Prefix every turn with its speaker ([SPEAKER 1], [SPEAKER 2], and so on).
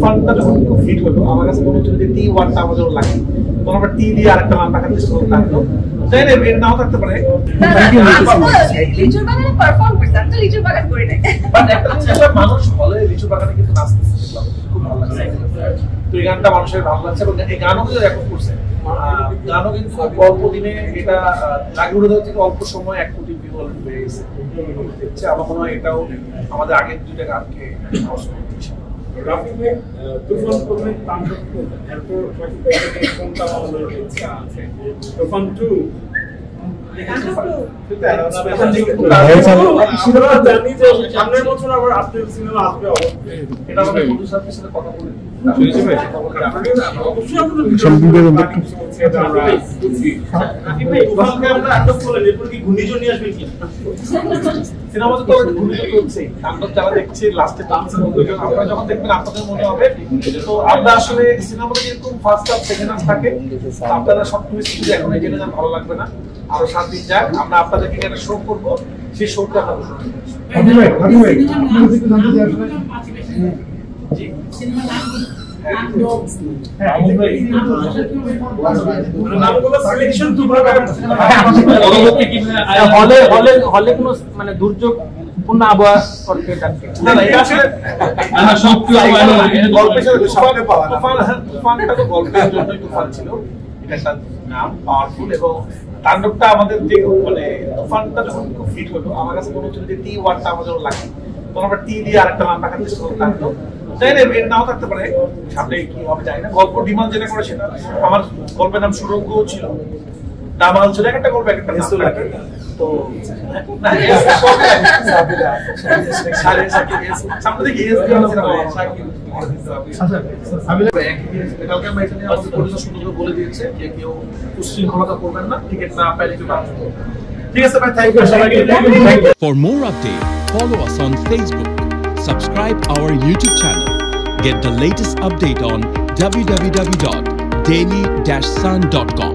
[SPEAKER 1] তুফানটা যখন খুব হিট হলো আমার কাছে মনে হচ্ছিল যে টি ওয়ানটা আমাদের লাগে, তখন আমরা টি দিয়ে আরেকটা নাম রাখার চেষ্টা করতে থাকতো। তাই না, এর নাও থাকতে পারে।
[SPEAKER 2] লিচুর বাগানে পারফর্ম করতে, আমি তো লিচুর বাগান করি নাই।
[SPEAKER 1] বাট একটা মানুষ হলে লিচুর বাগানে কিন্তু নাচতেছে, দেখলাম খুব ভালো লাগছে। তো এই গানটা মানুষের ভালো লাগছে এবং এই গানও কিন্তু রেকর্ড করছে। গানও কিন্তু অল্প দিনে এটা লাগে উড়ে দেওয়া থেকে অল্প সময় 1 কোটি ভিউ অলরেডি পেয়ে গেছে। দেখছে আমার মনে হয় এটাও আমাদের আগের দুইটা গানকে ক্রস করে দিচ্ছে।
[SPEAKER 3] রাফি ভাই তুফান প্রথমে তাণ্ডব করলেন, এরপর কোনটা আমাদের ইচ্ছা আছে তুফান 2 জানি যে সামনের বছর আবার আপনার সিনেমা আসবে,
[SPEAKER 1] এটা আমাদের প্রডিউসারদের সাথে কথা বলে সিনেমা তো ঘূর্ণিঝড় চলছেই, তাণ্ডব যারা দেখছে লাস্টে আপনারা যখন দেখবেন আপনাদের মনে হবে। তো আমরা আসলে সিনেমাটা যেরকম ফার্স্ট হাফ সেকেন্ড হাফ থাকে, আপনারা সব কিছু এখন জেনে যান, ভালো লাগবে না। আরো 7 দিন যাক, আমরা আপনাদেরকে একটা শো করবো, সেই শোটা আপনাদের
[SPEAKER 4] হলে কোনো মানে দুর্যোগ পূর্ণ আবহাওয়া করতে যাচ্ছে
[SPEAKER 1] না, এটা আসলে গল্পের সাথে তুফানটা তো গল্পের জন্যই তুফান ছিল, এটা একটা নাম পাওয়ারফুল। এবং তাণ্ডবটা আমাদের যে মানে তুফানটা যখন খুব হিট হলো আমার কাছে মনে হচ্ছিল যে টি ওয়ানটা আমাদের লাগে, তখন আমরা টি দিয়ে আরেকটা নাম রাখার চেষ্টা করতে থাকতো। তাই না, এর নাও থাকতে পারে, সামনে কি হবে জানি না। গল্প ডিমান্ড যেটা করে সেটা, আমার গল্পের নাম সুরঙ্গ ছিল, দামাল ছিল, একটা গল্প একটা নাম লাগে। তো সামনে থেকে বলে দিয়েছে যে কেউ উশৃঙ্খলতা করবেন না, টিকিট না পাইলে কেউ বাদ। ঠিক আছে ভাই, থ্যাংক ইউ সবাইকে।
[SPEAKER 5] For more updates, follow us on Facebook, subscribe our YouTube channel, get the latest update on www.daily-sun.com.